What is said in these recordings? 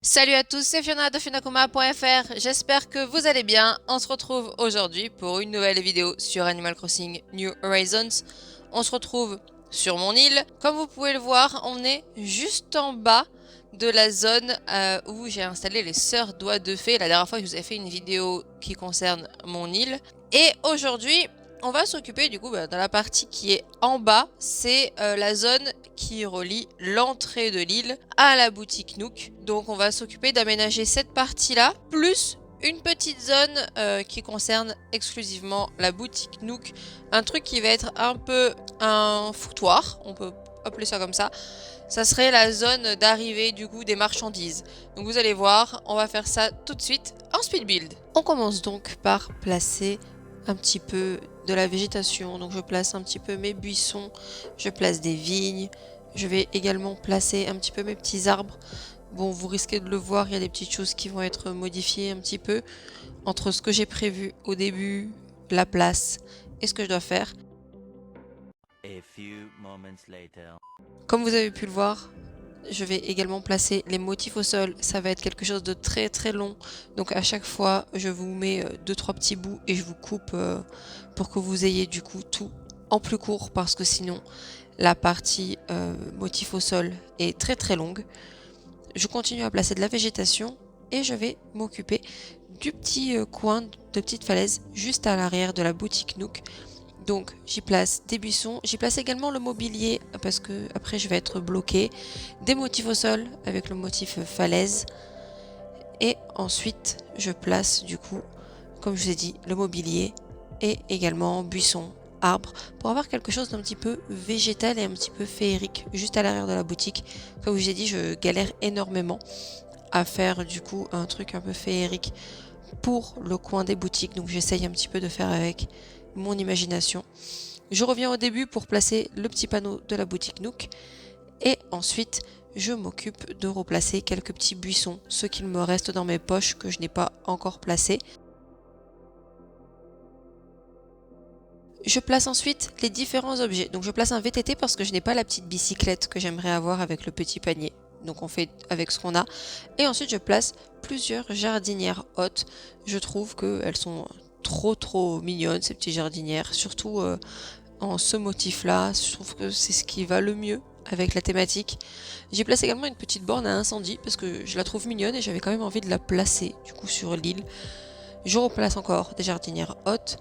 Salut à tous, c'est Fiona de funakuma.fr, j'espère que vous allez bien. On se retrouve aujourd'hui pour une nouvelle vidéo sur Animal Crossing New Horizons. On se retrouve sur mon île. Comme vous pouvez le voir, on est juste en bas de la zone où j'ai installé les sœurs doigts de fée. La dernière fois, je vous ai fait une vidéo qui concerne mon île. Et aujourd'hui, on va s'occuper du coup dans la partie qui est en bas, c'est la zone qui relie l'entrée de l'île à la boutique Nook. Donc on va s'occuper d'aménager cette partie-là, plus une petite zone qui concerne exclusivement la boutique Nook. Un truc qui va être un peu un foutoir, on peut appeler ça comme ça. Ça serait la zone d'arrivée du coup des marchandises. Donc vous allez voir, on va faire ça tout de suite en speed build. On commence donc par placer un petit peu de la végétation. Donc je place un petit peu mes buissons, je place des vignes, je vais également placer un petit peu mes petits arbres. Bon, vous risquez de le voir, il y a des petites choses qui vont être modifiées un petit peu entre ce que j'ai prévu au début, la place et ce que je dois faire. Comme vous avez pu le voir, je vais également placer les motifs au sol. Ça va être quelque chose de très très long. Donc à chaque fois, je vous mets 2-3 petits bouts et je vous coupe pour que vous ayez du coup tout en plus court. Parce que sinon, la partie motif au sol est très très longue. Je continue à placer de la végétation et je vais m'occuper du petit coin de petite falaise juste à l'arrière de la boutique Nook. Donc j'y place des buissons, j'y place également le mobilier parce que après je vais être bloqué, des motifs au sol avec le motif falaise et ensuite je place du coup, comme je vous ai dit, le mobilier et également buissons, arbres pour avoir quelque chose d'un petit peu végétal et un petit peu féerique juste à l'arrière de la boutique. Comme je vous ai dit, je galère énormément à faire du coup un truc un peu féerique pour le coin des boutiques, donc j'essaye un petit peu de faire avec mon imagination. Je reviens au début pour placer le petit panneau de la boutique Nook et ensuite je m'occupe de replacer quelques petits buissons, ceux qu'il me reste dans mes poches que je n'ai pas encore placés. Je place ensuite les différents objets. Donc je place un VTT parce que je n'ai pas la petite bicyclette que j'aimerais avoir avec le petit panier. Donc on fait avec ce qu'on a. Et ensuite je place plusieurs jardinières hautes. Je trouve qu'elles sont trop mignonnes ces petites jardinières. Surtout en ce motif là. Je trouve que c'est ce qui va le mieux avec la thématique. J'ai placé également une petite borne à incendie parce que je la trouve mignonne et j'avais quand même envie de la placer du coup sur l'île. Je replace encore des jardinières hautes.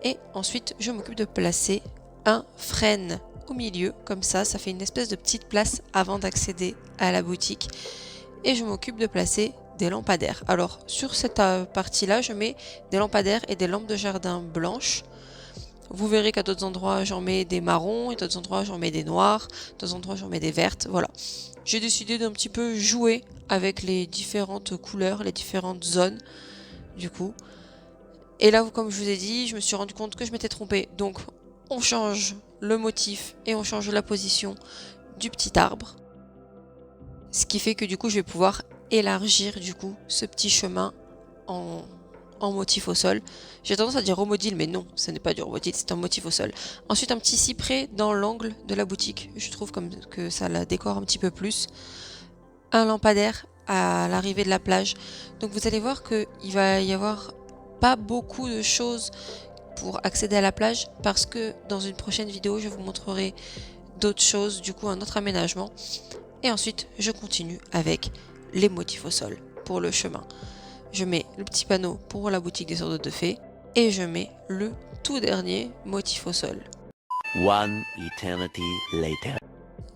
Et ensuite, je m'occupe de placer un frêne au milieu. Comme ça fait une espèce de petite place avant d'accéder à la boutique. Et je m'occupe de placer des lampadaires. Alors, sur cette partie-là, je mets des lampadaires et des lampes de jardin blanches. Vous verrez qu'à d'autres endroits, j'en mets des marrons, et d'autres endroits, j'en mets des noirs, d'autres endroits, j'en mets des vertes. Voilà. J'ai décidé d'un petit peu jouer avec les différentes couleurs, les différentes zones, du coup. Et là, comme je vous ai dit, je me suis rendu compte que je m'étais trompée. Donc, on change le motif et on change la position du petit arbre. Ce qui fait que du coup, je vais pouvoir élargir du coup ce petit chemin en motif au sol. J'ai tendance à dire romodile, mais non, ce n'est pas du romodile, c'est un motif au sol. Ensuite, un petit cyprès dans l'angle de la boutique. Je trouve comme que ça la décore un petit peu plus. Un lampadaire à l'arrivée de la plage. Donc vous allez voir qu'il va y avoir pas beaucoup de choses pour accéder à la plage parce que dans une prochaine vidéo je vous montrerai d'autres choses, du coup un autre aménagement. Et ensuite je continue avec les motifs au sol pour le chemin. Je mets le petit panneau pour la boutique des sœurs de fées et je mets le tout dernier motif au sol. One eternity later.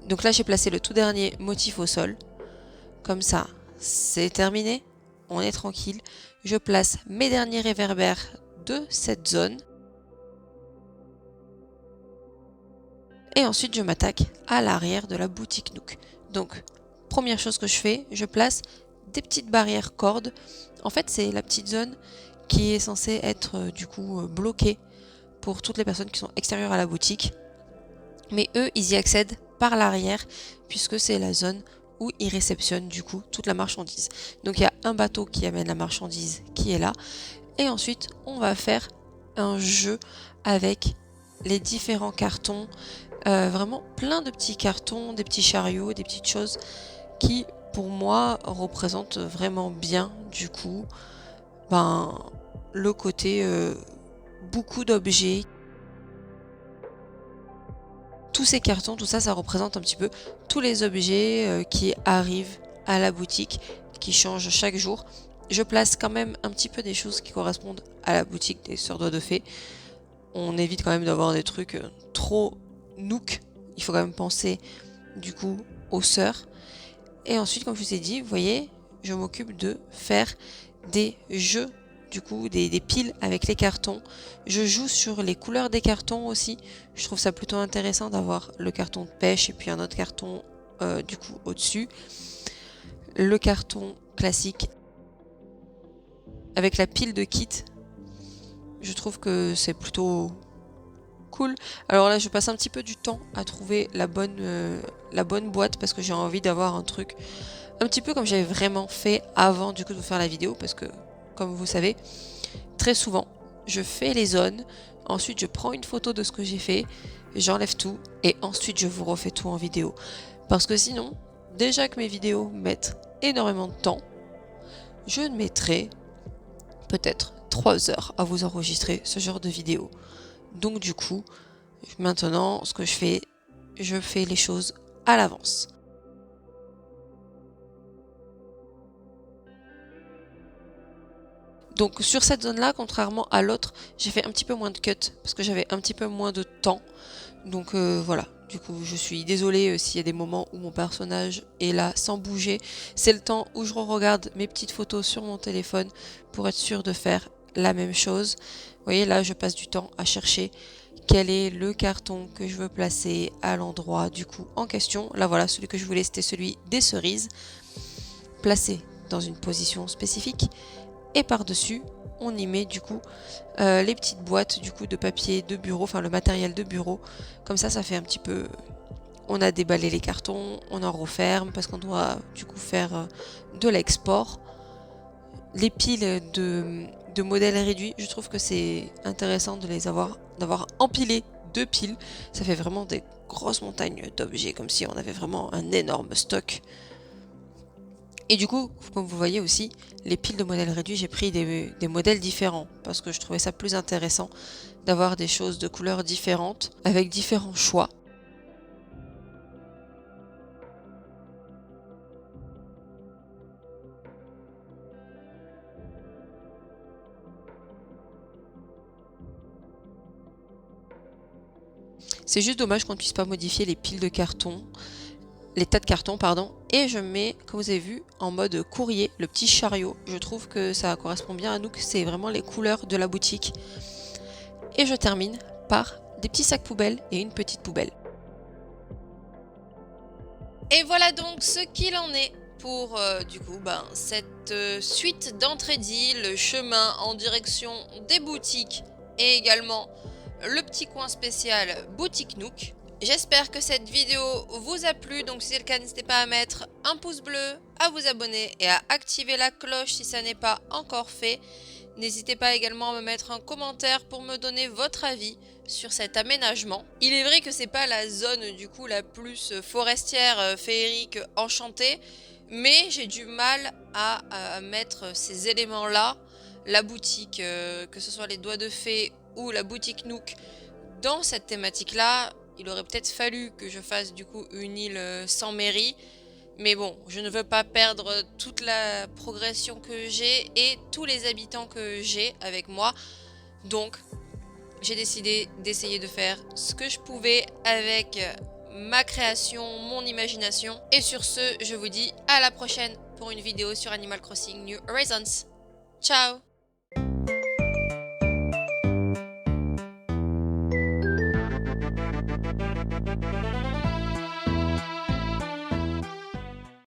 Donc là j'ai placé le tout dernier motif au sol. Comme ça, c'est terminé. On est tranquille. Je place mes derniers réverbères de cette zone. Et ensuite, je m'attaque à l'arrière de la boutique Nook. Donc, première chose que je fais, je place des petites barrières cordes. En fait, c'est la petite zone qui est censée être du coup bloquée pour toutes les personnes qui sont extérieures à la boutique. Mais eux, ils y accèdent par l'arrière puisque c'est la zone où ils réceptionnent du coup toute la marchandise. Donc il y a un bateau qui amène la marchandise qui est là. Et ensuite, on va faire un jeu avec les différents cartons. Vraiment plein de petits cartons, des petits chariots, des petites choses qui pour moi, représente vraiment bien, du coup, ben, le côté beaucoup d'objets. Tous ces cartons, tout ça, ça représente un petit peu tous les objets qui arrivent à la boutique, qui changent chaque jour. Je place quand même un petit peu des choses qui correspondent à la boutique des Sœurs Doigts de Fée. On évite quand même d'avoir des trucs trop Nook. Il faut quand même penser du coup aux sœurs. Et ensuite, comme je vous ai dit, vous voyez, je m'occupe de faire des jeux, du coup, des piles avec les cartons. Je joue sur les couleurs des cartons aussi. Je trouve ça plutôt intéressant d'avoir le carton de pêche et puis un autre carton du coup au-dessus. Le carton classique avec la pile de kit. Je trouve que c'est plutôt cool. Alors là, je passe un petit peu du temps à trouver la bonne boîte parce que j'ai envie d'avoir un truc un petit peu comme j'avais vraiment fait avant du coup de vous faire la vidéo, parce que comme vous savez, très souvent, je fais les zones, ensuite je prends une photo de ce que j'ai fait, j'enlève tout et ensuite je vous refais tout en vidéo. Parce que sinon, déjà que mes vidéos mettent énormément de temps, je mettrai peut-être 3 heures à vous enregistrer ce genre de vidéo. Donc du coup, maintenant, ce que je fais les choses à l'avance. Donc sur cette zone-là, contrairement à l'autre, j'ai fait un petit peu moins de cuts parce que j'avais un petit peu moins de temps. Donc voilà, du coup je suis désolée s'il y a des moments où mon personnage est là sans bouger. C'est le temps où je regarde mes petites photos sur mon téléphone pour être sûre de faire la même chose. Vous voyez là, je passe du temps à chercher quel est le carton que je veux placer à l'endroit du coup en question. Là voilà, celui que je voulais, c'était celui des cerises, placé dans une position spécifique. Et par-dessus, on y met du coup les petites boîtes du coup de papier de bureau, enfin le matériel de bureau. Comme ça fait un petit peu... On a déballé les cartons, on en referme parce qu'on doit du coup faire de l'export. Les piles de modèles réduits, je trouve que c'est intéressant de les d'avoir empilé 2 piles. Ça fait vraiment des grosses montagnes d'objets, comme si on avait vraiment un énorme stock. Et du coup, comme vous voyez aussi, les piles de modèles réduits, j'ai pris des modèles différents parce que je trouvais ça plus intéressant d'avoir des choses de couleurs différentes avec différents choix. C'est juste dommage qu'on ne puisse pas modifier les piles de carton, les tas de cartons, pardon, et je mets, comme vous avez vu, en mode courrier, le petit chariot. Je trouve que ça correspond bien à nous, que c'est vraiment les couleurs de la boutique. Et je termine par des petits sacs poubelles et une petite poubelle. Et voilà donc ce qu'il en est pour du coup cette suite d'entrée d'île, chemin en direction des boutiques et également le petit coin spécial Boutique Nook. J'espère que cette vidéo vous a plu, donc si c'est le cas, n'hésitez pas à mettre un pouce bleu, à vous abonner et à activer la cloche si ça n'est pas encore fait. N'hésitez pas également à me mettre un commentaire pour me donner votre avis sur cet aménagement. Il est vrai que c'est pas la zone du coup la plus forestière, féerique, enchantée, mais j'ai du mal à mettre ces éléments-là, la boutique, que ce soit les Doigts de Fée ou la boutique Nook, dans cette thématique-là. Il aurait peut-être fallu que je fasse du coup une île sans mairie. Mais bon, je ne veux pas perdre toute la progression que j'ai et tous les habitants que j'ai avec moi. Donc, j'ai décidé d'essayer de faire ce que je pouvais avec ma création, mon imagination. Et sur ce, je vous dis à la prochaine pour une vidéo sur Animal Crossing New Horizons. Ciao!